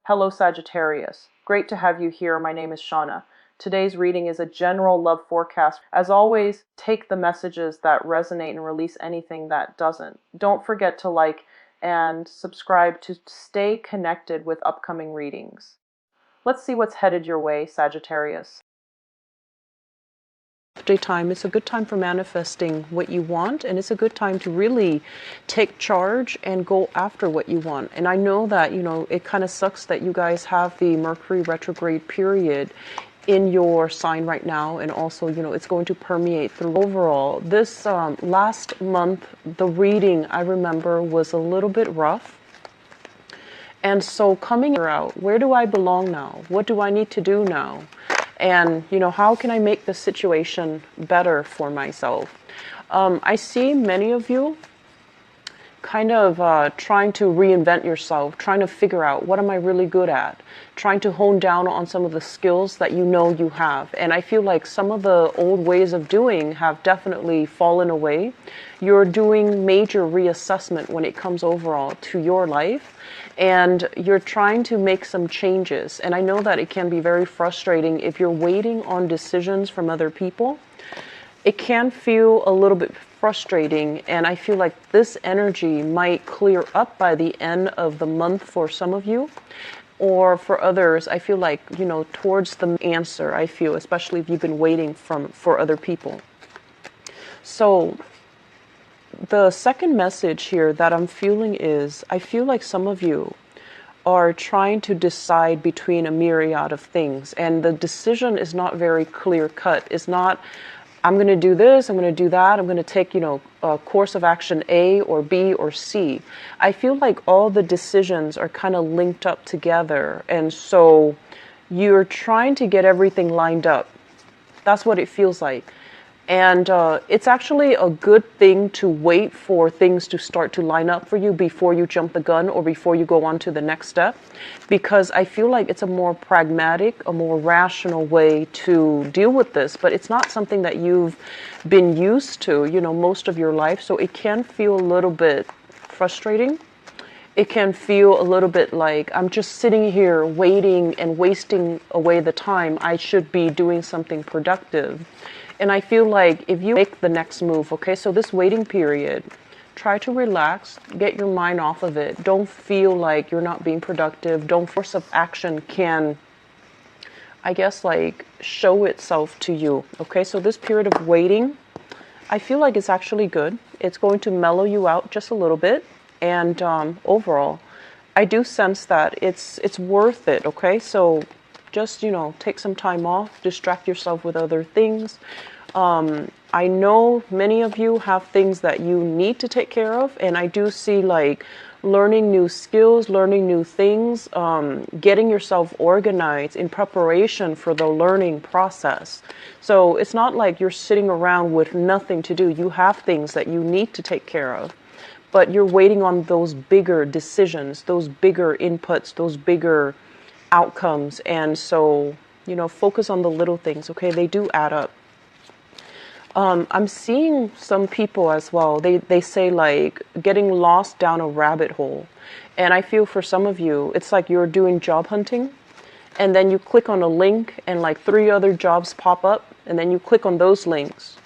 Hello Sagittarius. Great to have you here. My name is Shauna. Today's reading is a general love forecast. As always, take the messages that resonate and release anything that doesn't. Don't forget to like and subscribe to stay connected with upcoming readings. Let's see what's headed your way, Sagittarius. Time, it's a good time for manifesting what you want, and it's a good time to really take charge and go after what you want. And I know that, it kind of sucks that you guys have the Mercury retrograde period in your sign right now, and also, it's going to permeate through. Overall, this last month, the reading, I remember, was a little bit rough. And so coming out, where do I belong now? What do I need to do now? And, how can I make the situation better for myself? I see many of you kind of trying to reinvent yourself, trying to figure out what am I really good at, trying to hone down on some of the skills that you have. And I feel like some of the old ways of doing have definitely fallen away. You're doing major reassessment when it comes overall to your life, and you're trying to make some changes. And I know that it can be very frustrating if you're waiting on decisions from other people. It can feel a little bit frustrating, and I feel like this energy might clear up by the end of the month for some of you, or for others, I feel like, towards the answer, I feel, especially if you've been waiting for other people. So the second message here that I'm feeling is, I feel like some of you are trying to decide between a myriad of things, and the decision is not very clear cut. It's not, I'm going to do this, I'm going to do that, I'm going to take, a course of action A or B or C. I feel like all the decisions are kind of linked up together, and so you're trying to get everything lined up. That's what it feels like. And it's actually a good thing to wait for things to start to line up for you before you jump the gun or before you go on to the next step, because I feel like it's a more pragmatic, a more rational way to deal with this, but it's not something that you've been used to, most of your life, so it can feel a little bit frustrating. It can feel a little bit like I'm just sitting here waiting and wasting away the time. I should be doing something productive. And I feel like if you make the next move, okay, so this waiting period, try to relax, get your mind off of it. Don't feel like you're not being productive. Don't force of action can, I guess, like show itself to you. Okay, so this period of waiting, I feel like it's actually good. It's going to mellow you out just a little bit. And overall, I do sense that it's worth it. Okay, so just, take some time off, distract yourself with other things. I know many of you have things that you need to take care of, and I do see like learning new skills, learning new things, getting yourself organized in preparation for the learning process. So it's not like you're sitting around with nothing to do. You have things that you need to take care of, but you're waiting on those bigger decisions, those bigger inputs, those bigger outcomes. And so, focus on the little things, okay? They do add up. I'm seeing some people as well. They say like getting lost down a rabbit hole. And I feel for some of you, it's like you're doing job hunting, and then you click on a link and like 3 other jobs pop up, and then you click on those links.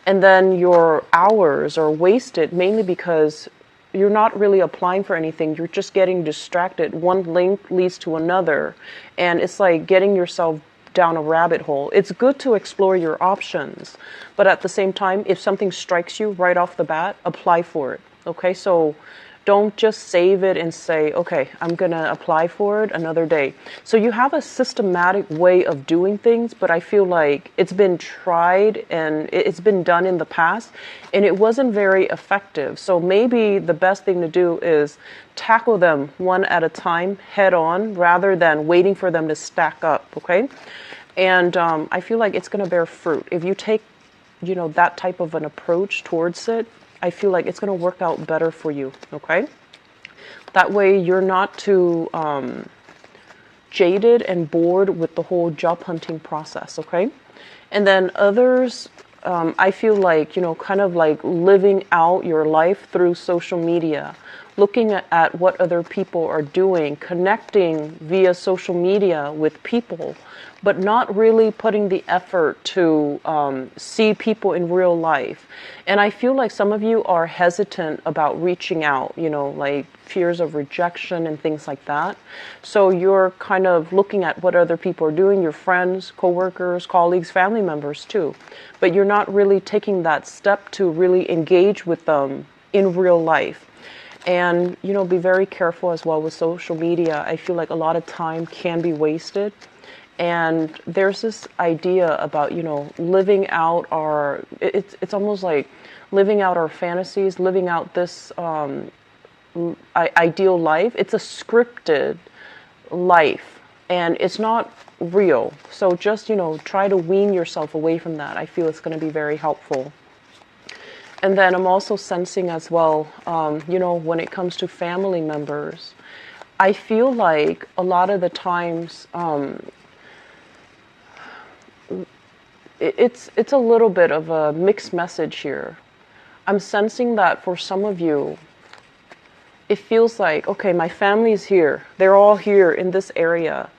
And then your hours are wasted mainly because you're not really applying for anything. You're just getting distracted. One link leads to another. And it's like getting yourself down a rabbit hole. It's good to explore your options. But at the same time, if something strikes you right off the bat, apply for it. Okay, so don't just save it and say, okay, I'm going to apply for it another day. So you have a systematic way of doing things, but I feel like it's been tried and it's been done in the past, and it wasn't very effective. So maybe the best thing to do is tackle them one at a time, head on, rather than waiting for them to stack up, okay? And I feel like it's going to bear fruit. If you take, that type of an approach towards it, I feel like it's going to work out better for you, okay? That way you're not too jaded and bored with the whole job hunting process, okay? And then others, I feel like, kind of like living out your life through social media, looking at what other people are doing, connecting via social media with people, but not really putting the effort to see people in real life. And I feel like some of you are hesitant about reaching out, you know, like fears of rejection and things like that. So you're kind of looking at what other people are doing, your friends, coworkers, colleagues, family members too. But you're not really taking that step to really engage with them in real life. And, you know, be very careful as well with social media. I feel like a lot of time can be wasted. And there's this idea about, you know, living out our, it's almost like living out our fantasies, living out this ideal life. It's a scripted life and it's not real. So just, you know, try to wean yourself away from that. I feel it's going to be very helpful. And then I'm also sensing as well, you know, when it comes to family members, I feel like a lot of the times, it's a little bit of a mixed message here. I'm sensing that for some of you, it feels like, okay, my family's here. They're all here in this area.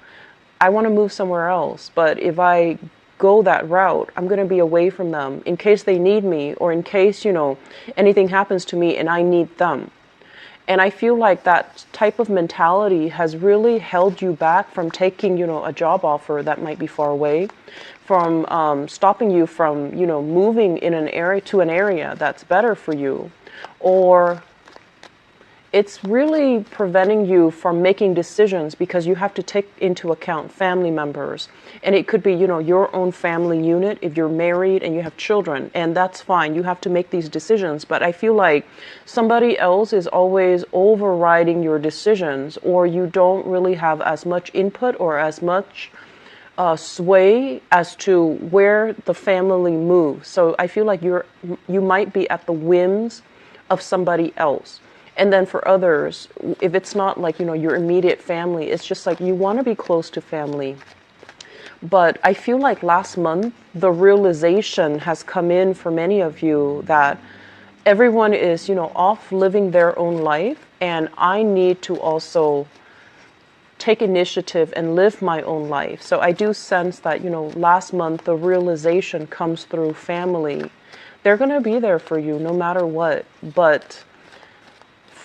I want to move somewhere else. But if I go that route, I'm going to be away from them in case they need me or in case, you know, anything happens to me and I need them. And I feel like that type of mentality has really held you back from taking, you know, a job offer that might be far away, from stopping you from, you know, moving in an area to an area that's better for you, or it's really preventing you from making decisions because you have to take into account family members. And it could be, you know, your own family unit if you're married and you have children, and that's fine. You have to make these decisions. But I feel like somebody else is always overriding your decisions, or you don't really have as much input or as much sway as to where the family moves. So I feel like you might be at the whims of somebody else. And then for others, if it's not like, you know, your immediate family, it's just like you want to be close to family. But I feel like last month, the realization has come in for many of you that everyone is, you know, off living their own life. And I need to also take initiative and live my own life. So I do sense that, you know, last month, the realization comes through family. They're going to be there for you no matter what. But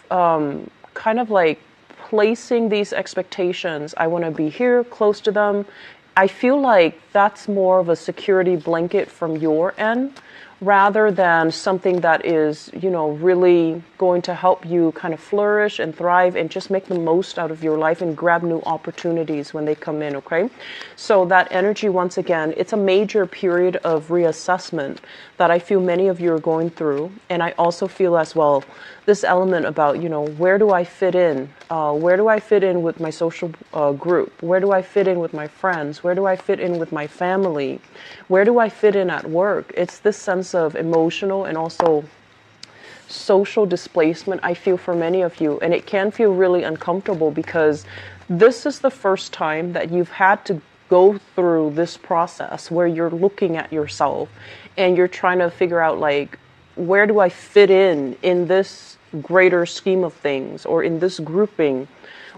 kind of like placing these expectations. I want to be here close to them. I feel like that's more of a security blanket from your end rather than something that is, you know, really going to help you kind of flourish and thrive and just make the most out of your life and grab new opportunities when they come in, okay? So that energy, once again, it's a major period of reassessment that I feel many of you are going through. And I also feel as well this element about, you know, where do I fit in? Where do I fit in with my social group? Where do I fit in with my friends? Where do I fit in with my family? Where do I fit in at work? It's this sense of emotional and also social displacement I feel for many of you. And it can feel really uncomfortable because this is the first time that you've had to go through this process where you're looking at yourself and you're trying to figure out, like, where do I fit in this greater scheme of things, or in this grouping,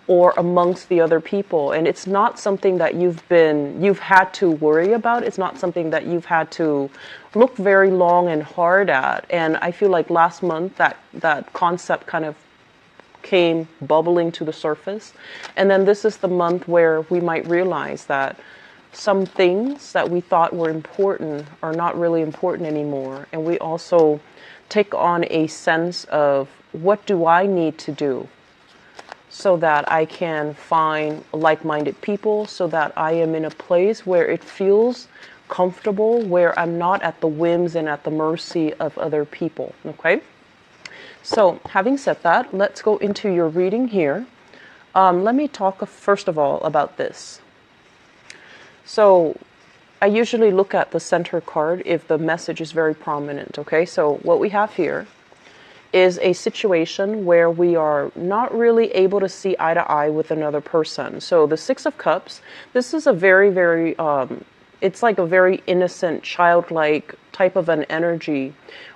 or amongst the other people. And it's not something that you've had to worry about. It's not something that you've had to look very long and hard at. And I feel like last month that concept kind of came bubbling to the surface. And then this is the month where we might realize that some things that we thought were important are not really important anymore. And we also take on a sense of, what do I need to do so that I can find like-minded people, so that I am in a place where it feels comfortable, where I'm not at the whims and at the mercy of other people, okay? So having said that, let's go into your reading here. Let me talk first of all about this. So I usually look at the center card if the message is very prominent, okay? So what we have here is a situation where we are not really able to see eye to eye with another person. So the Six of Cups, this is a very, very, it's like a very innocent, childlike type of an energy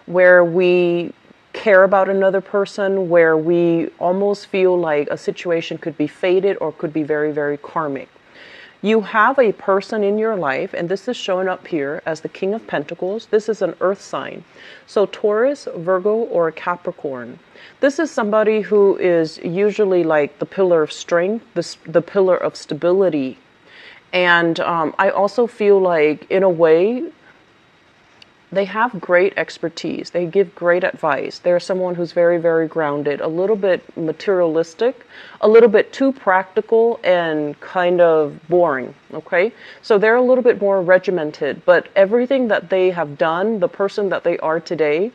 where we care about another person, where we almost feel like a situation could be fated or could be very, very karmic. You have a person in your life, and this is showing up here as the King of Pentacles. This is an earth sign. So Taurus, Virgo, or Capricorn. This is somebody who is usually like the pillar of strength, the pillar of stability. And I also feel like, in a way, they have great expertise. They give great advice. They're someone who's very, very grounded, a little bit materialistic, a little bit too practical and kind of boring, okay? So they're a little bit more regimented, but everything that they have done, the person that they are today,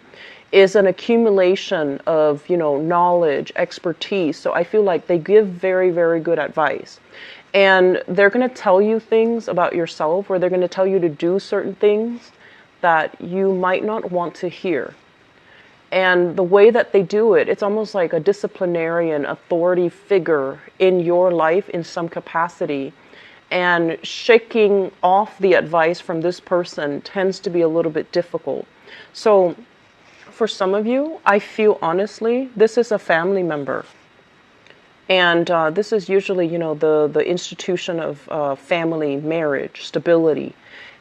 is an accumulation of, knowledge, expertise. So I feel like they give very, very good advice. And they're going to tell you things about yourself, or they're going to tell you to do certain things that you might not want to hear. And the way that they do it, it's almost like a disciplinarian authority figure in your life in some capacity. And shaking off the advice from this person tends to be a little bit difficult. So for some of you, I feel honestly, this is a family member. And this is usually, the institution of family, marriage, stability.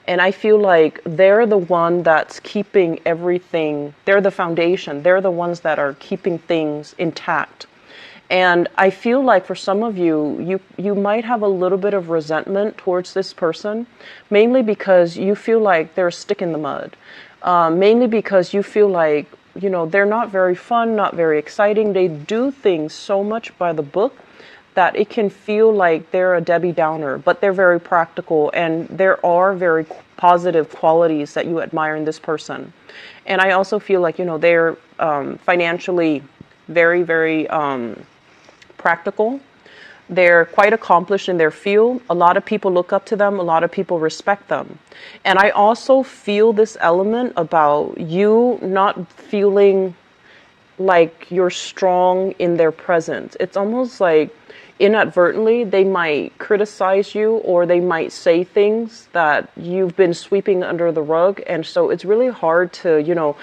And I feel like they're the one that's keeping everything, they're the foundation, they're the ones that are keeping things intact. And I feel like for some of you, you might have a little bit of resentment towards this person, mainly because you feel like they're a stick in the mud. Mainly because you feel like, they're not very fun, not very exciting. They do things so much by the book that it can feel like they're a Debbie Downer, but they're very practical, and there are very positive qualities that you admire in this person. And I also feel like, they're financially very, very practical. They're quite accomplished in their field. A lot of people look up to them. A lot of people respect them. And I also feel this element about you not feeling like you're strong in their presence. It's almost like inadvertently they might criticize you, or they might say things that you've been sweeping under the rug. And so it's really hard to,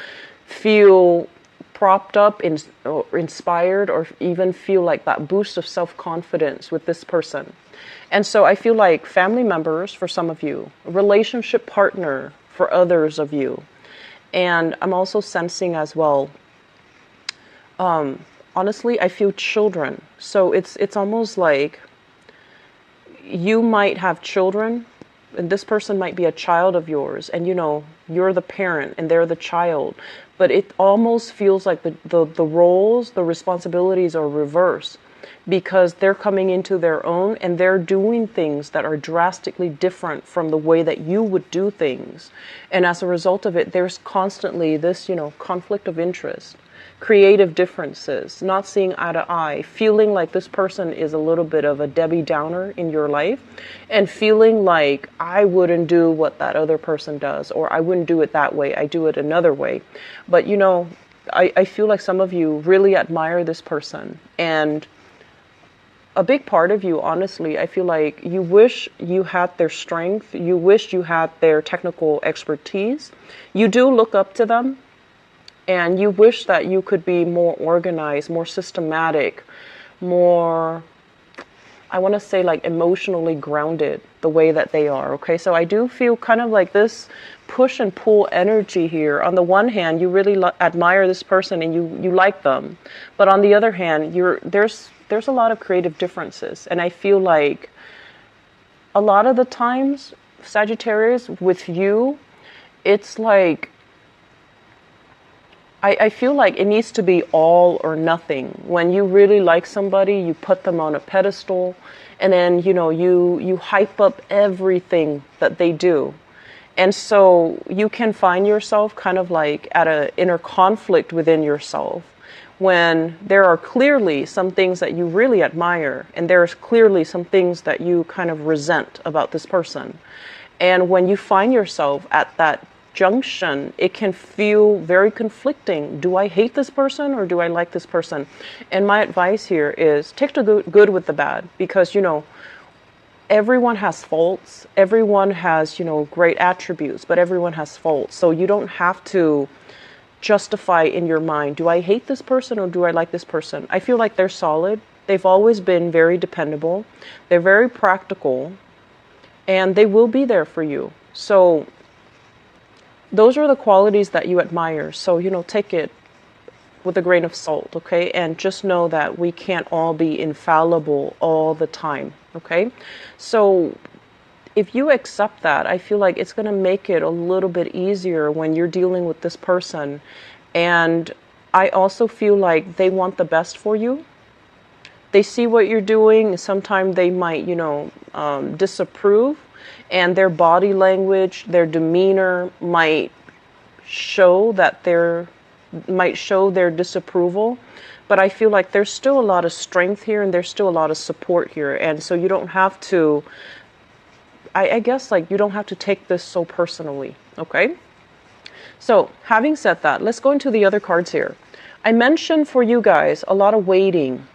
feel propped up or inspired, or even feel like that boost of self-confidence with this person. And so I feel like family members for some of you, a relationship partner for others of you. And I'm also sensing as well, honestly, I feel children. So it's almost like you might have children, and this person might be a child of yours, and you're the parent and they're the child. But it almost feels like the roles, the responsibilities are reversed, because they're coming into their own and they're doing things that are drastically different from the way that you would do things. And as a result of it, there's constantly this, conflict of interest, creative differences, not seeing eye to eye, feeling like this person is a little bit of a Debbie Downer in your life, and feeling like I wouldn't do what that other person does, or I wouldn't do it that way, I do it another way. But I feel like some of you really admire this person, and a big part of you, honestly, I feel like you wish you had their strength, you wish you had their technical expertise. You do look up to them, and you wish that you could be more organized, more systematic, more, I want to say, like emotionally grounded the way that they are. Okay, so I do feel kind of like this push and pull energy here. On the one hand, you really admire this person and you like them, but on the other hand, there's a lot of creative differences. And I feel like a lot of the times, Sagittarius, with you, it's like, I feel like it needs to be all or nothing. When you really like somebody, you put them on a pedestal, and then, you hype up everything that they do. And so you can find yourself kind of like at an inner conflict within yourself, when there are clearly some things that you really admire, and there's clearly some things that you kind of resent about this person. And when you find yourself at that junction, it can feel very conflicting. Do I hate this person, or do I like this person? And my advice here is take the good with the bad, because everyone has faults, everyone has great attributes, but everyone has faults. So you don't have to justify in your mind, do I hate this person or do I like this person? I feel like they're solid. They've always been very dependable. They're very practical, and they will be there for you. So those are the qualities that you admire. So, take it with a grain of salt, okay? And just know that we can't all be infallible all the time, okay? So if you accept that, I feel like it's going to make it a little bit easier when you're dealing with this person. And I also feel like they want the best for you. They see what you're doing. Sometimes they might, disapprove, and their body language, their demeanor might show their disapproval. But I feel like there's still a lot of strength here, and there's still a lot of support here. And so you don't have to, I guess, you don't have to take this so personally, okay? So having said that, let's go into the other cards here. I mentioned for you guys a lot of waiting.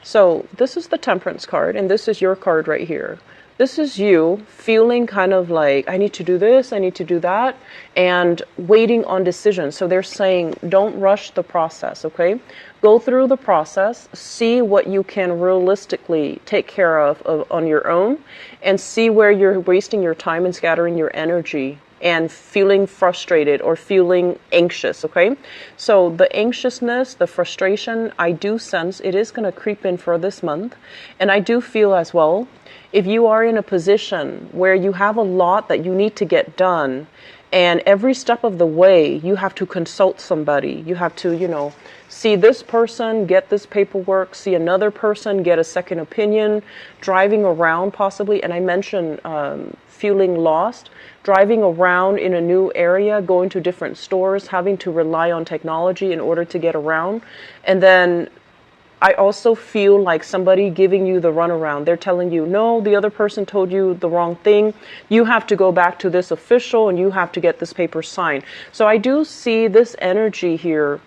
So this is the Temperance card, and this is your card right here. This is you feeling kind of like, I need to do this, I need to do that, and waiting on decisions. So they're saying, don't rush the process, okay? Go through the process, see what you can realistically take care of on your own, and see where you're wasting your time and scattering your energy and feeling frustrated or feeling anxious, okay? So the anxiousness, the frustration, I do sense it is going to creep in for this month. And I do feel as well, if you are in a position where you have a lot that you need to get done, and every step of the way you have to consult somebody, you have to, see this person, get this paperwork, see another person, get a second opinion, driving around possibly, and I mentioned feeling lost, driving around in a new area, going to different stores, having to rely on technology in order to get around. And then I also feel like somebody giving you the runaround. They're telling you, no, the other person told you the wrong thing. You have to go back to this official and you have to get this paper signed. So I do see this energy here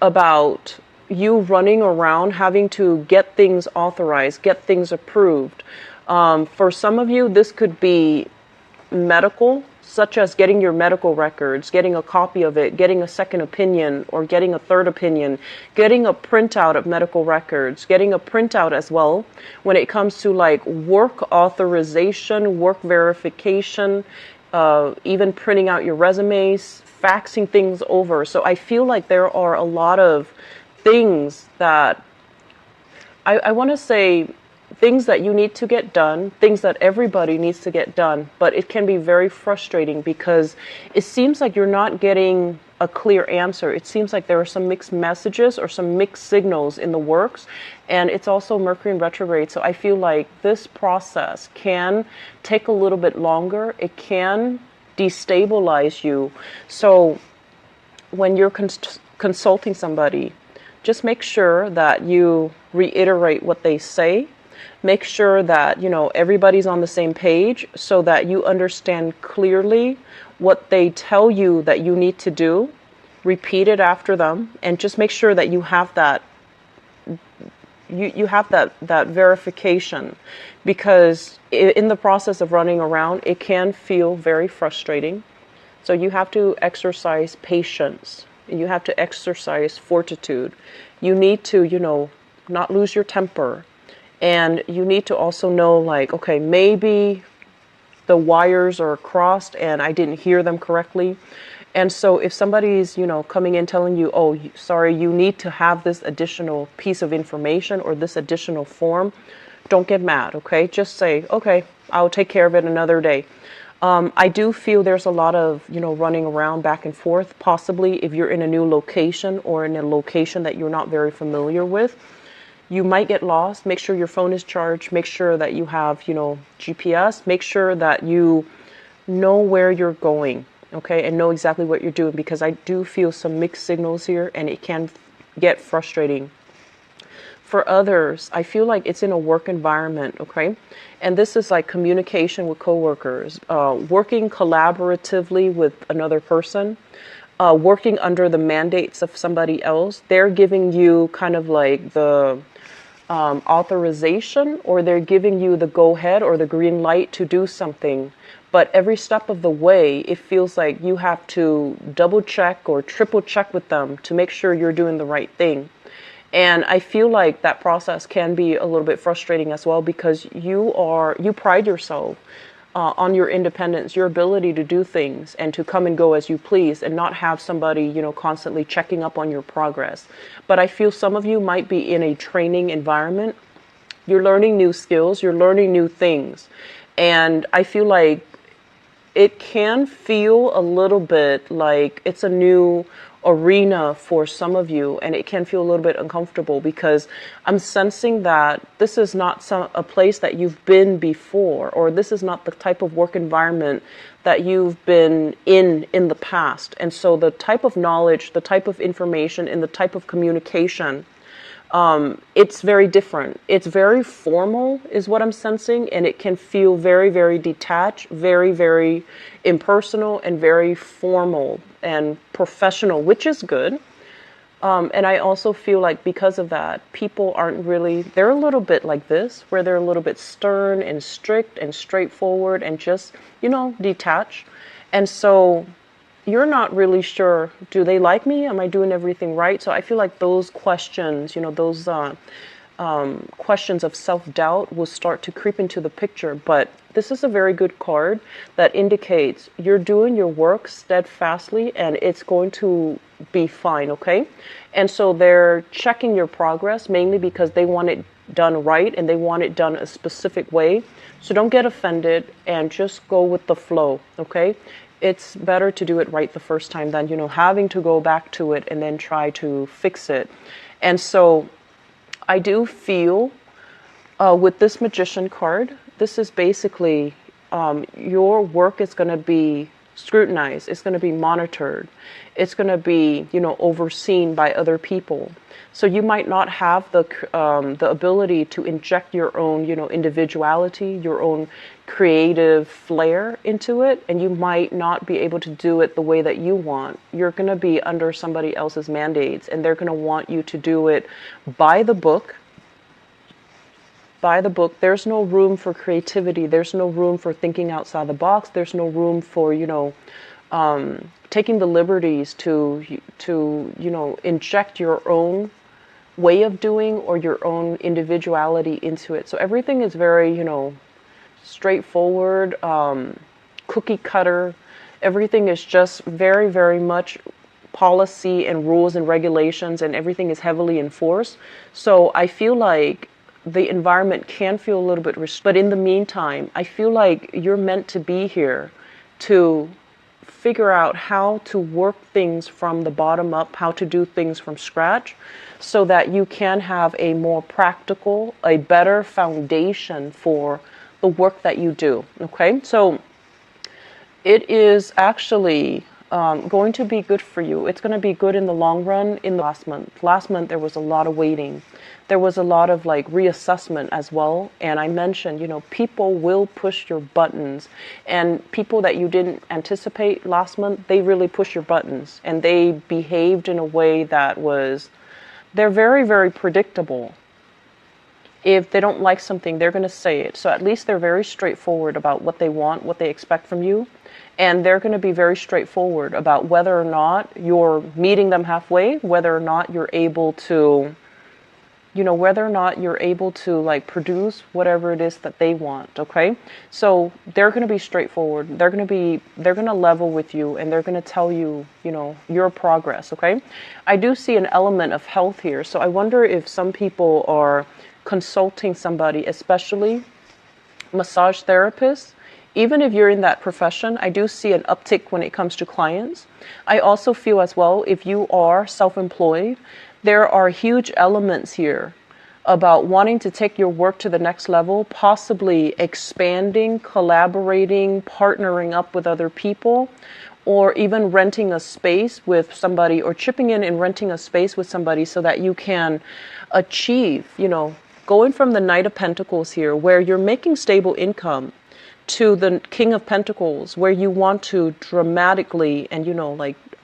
about you running around, having to get things authorized, get things approved. For some of you, this could be medical, such as getting your medical records, getting a copy of it, getting a second opinion or getting a third opinion, getting a printout of medical records, getting a printout as well when it comes to work authorization, work verification, even printing out your resumes, faxing things over. So I feel like there are a lot of things that I want to say, things that you need to get done, things that everybody needs to get done, but it can be very frustrating because it seems like you're not getting a clear answer. It seems like there are some mixed messages or some mixed signals in the works, and it's also Mercury in retrograde. So I feel like this process can take a little bit longer. It can destabilize you. So when you're consulting somebody, just make sure that you reiterate what they say. Make sure that, everybody's on the same page so that you understand clearly what they tell you that you need to do. Repeat it after them, and just make sure that you have that you have that verification, because in the process of running around, it can feel very frustrating. So you have to exercise patience. You have to exercise fortitude. You need to, not lose your temper. And you need to also know, okay, maybe the wires are crossed and I didn't hear them correctly. And so if somebody's, coming in telling you, oh, sorry, you need to have this additional piece of information or this additional form, don't get mad, okay? Just say, okay, I'll take care of it another day. I do feel there's a lot of, running around back and forth, possibly if you're in a new location or in a location that you're not very familiar with. You might get lost. Make sure your phone is charged. Make sure that you have, GPS. Make sure that you know where you're going, okay, and know exactly what you're doing, because I do feel some mixed signals here, and it can get frustrating. For others, I feel like it's in a work environment, okay, and this is like communication with coworkers, working collaboratively with another person, working under the mandates of somebody else. They're giving you kind of like the authorization, or they're giving you the go ahead or the green light to do something. But every step of the way, it feels like you have to double check or triple check with them to make sure you're doing the right thing. And I feel like that process can be a little bit frustrating as well, because you pride yourself on your independence, your ability to do things and to come and go as you please, and not have somebody, constantly checking up on your progress. But I feel some of you might be in a training environment. You're learning new skills, you're learning new things. And I feel like it can feel a little bit like it's a new arena for some of you, and it can feel a little bit uncomfortable, because I'm sensing that this is not a place that you've been before, or this is not the type of work environment that you've been in the past. And so the type of knowledge, the type of information, and the type of communication, it's very different. It's very formal is what I'm sensing, and it can feel very, very detached, very, very impersonal, and very formal and professional, which is good. And I also feel like because of that, people aren't really, they're a little bit like this, where they're a little bit stern and strict and straightforward and just, detached. And so you're not really sure, do they like me? Am I doing everything right? So I feel like those questions, those questions of self-doubt will start to creep into the picture. But this is a very good card that indicates you're doing your work steadfastly, and it's going to be fine, okay? And so they're checking your progress mainly because they want it done right, and they want it done a specific way. So don't get offended and just go with the flow, okay? It's better to do it right the first time than, having to go back to it and then try to fix it. And so I do feel with this Magician card, this is basically your work is going to be scrutinized. It's going to be monitored. It's going to be, overseen by other people. So you might not have the ability to inject your own, individuality, your own creative flair into it, and you might not be able to do it the way that you want. You're going to be under somebody else's mandates, and they're going to want you to do it by the book. By the book. There's no room for creativity. There's no room for thinking outside the box. There's no room for, taking the liberties to inject your own way of doing or your own individuality into it. So everything is very, straightforward, cookie cutter. Everything is just very, very much policy and rules and regulations, and everything is heavily enforced. So I feel like the environment can feel a little bit but in the meantime, I feel like you're meant to be here to figure out how to work things from the bottom up, how to do things from scratch, so that you can have a more practical, a better foundation for the work that you do. Okay, so it is actually going to be good for you. It's going to be good in the long run. In the last month there was a lot of waiting. There was a lot of reassessment as well. And I mentioned, people will push your buttons, and people that you didn't anticipate last month, they really push your buttons, and they behaved in a way that they're very, very predictable. If they don't like something, they're going to say it. So at least they're very straightforward about what they want, what they expect from you. And they're going to be very straightforward about whether or not you're meeting them halfway, whether or not you're able to, produce whatever it is that they want. Okay. So they're going to be straightforward. They're going to level with you, and they're going to tell you, your progress. Okay. I do see an element of health here. So I wonder if some people are consulting somebody, especially massage therapists. Even if you're in that profession, I do see an uptick when it comes to clients. I also feel as well, if you are self-employed, there are huge elements here about wanting to take your work to the next level, possibly expanding, collaborating, partnering up with other people, or even renting a space with somebody, or chipping in and renting a space with somebody so that you can achieve, going from the Knight of Pentacles here, where you're making stable income, to the King of Pentacles, where you want to dramatically, and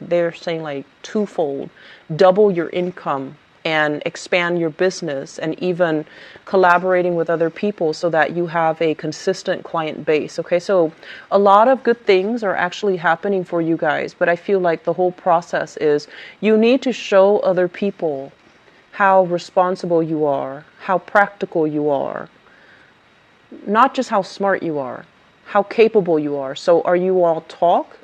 they're saying twofold, double your income and expand your business, and even collaborating with other people so that you have a consistent client base. Okay, so a lot of good things are actually happening for you guys, but I feel like the whole process is you need to show other people how responsible you are, how practical you are, not just how smart you are, how capable you are. So are you all talk,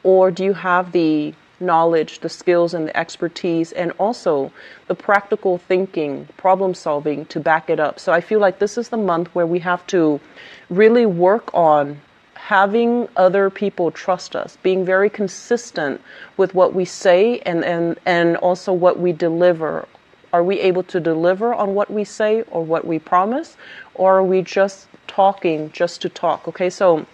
or do you have the knowledge, the skills, and the expertise, and also the practical thinking, problem solving to back it up? So I feel like this is the month where we have to really work on having other people trust us, being very consistent with what we say, and also what we deliver. Are we able to deliver on what we say or what we promise, or are we just talking just to talk? Okay, so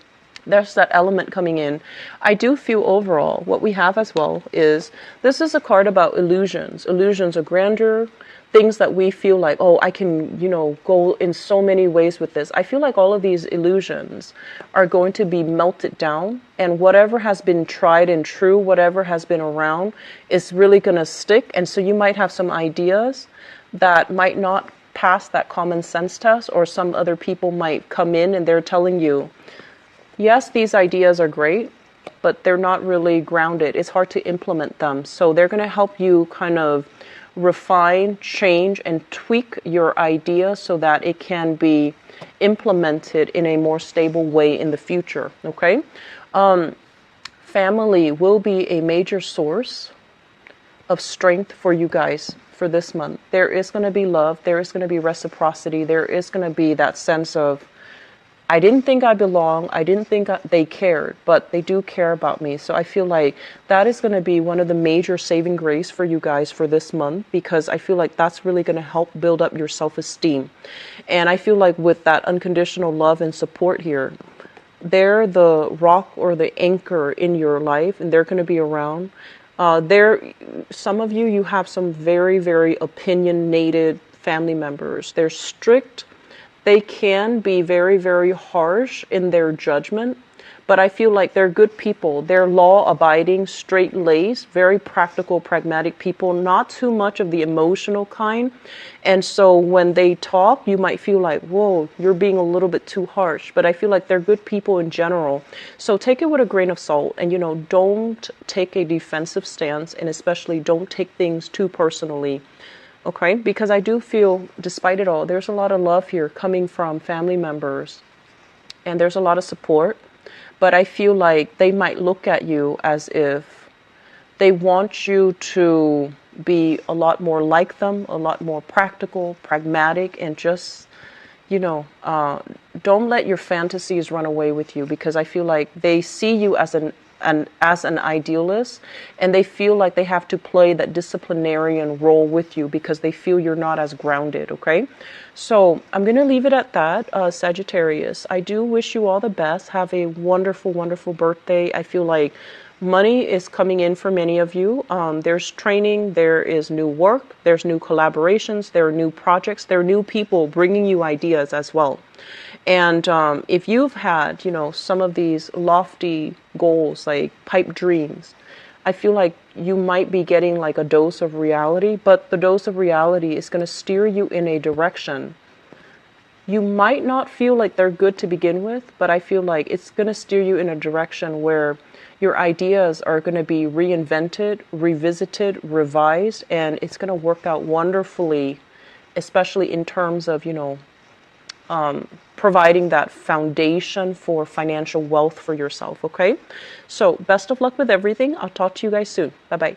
there's that element coming in. I do feel overall what we have as well is this is a card about illusions. Illusions of grandeur, things that we feel like, oh, I can, go in so many ways with this. I feel like all of these illusions are going to be melted down, and whatever has been tried and true, whatever has been around is really going to stick. And so you might have some ideas that might not pass that common sense test, or some other people might come in and they're telling you, yes, these ideas are great, but they're not really grounded. It's hard to implement them. So they're going to help you kind of refine, change, and tweak your idea so that it can be implemented in a more stable way in the future. Okay? Family will be a major source of strength for you guys for this month. There is going to be love. There is going to be reciprocity. There is going to be that sense of, I didn't think I belong. I didn't think they cared, but they do care about me. So I feel like that is going to be one of the major saving grace for you guys for this month, because I feel like that's really going to help build up your self-esteem. And I feel like with that unconditional love and support here, they're the rock or the anchor in your life, and they're going to be around. Some of you have some very, very opinionated family members. They're strict. They can be very, very harsh in their judgment, but I feel like they're good people. They're law-abiding, straight-laced, very practical, pragmatic people, not too much of the emotional kind. And so when they talk, you might feel like, whoa, you're being a little bit too harsh. But I feel like they're good people in general. So take it with a grain of salt, and, don't take a defensive stance, and especially don't take things too personally. Okay, because I do feel, despite it all, there's a lot of love here coming from family members, and there's a lot of support, but I feel like they might look at you as if they want you to be a lot more like them, a lot more practical, pragmatic, and just, don't let your fantasies run away with you, because I feel like they see you as an idealist, and they feel like they have to play that disciplinarian role with you because they feel you're not as grounded. Okay, so I'm going to leave it at that. Sagittarius, I do wish you all the best. Have a wonderful, wonderful birthday. I feel like money is coming in for many of you. There's training, there is new work, there's new collaborations, there are new projects, there are new people bringing you ideas as well. And if you've had, some of these lofty goals, like pipe dreams, I feel like you might be getting like a dose of reality, but the dose of reality is going to steer you in a direction. You might not feel like they're good to begin with, but I feel like it's going to steer you in a direction where your ideas are going to be reinvented, revisited, revised, and it's going to work out wonderfully, especially in terms of, providing that foundation for financial wealth for yourself. Okay, so best of luck with everything. I'll talk to you guys soon. Bye bye.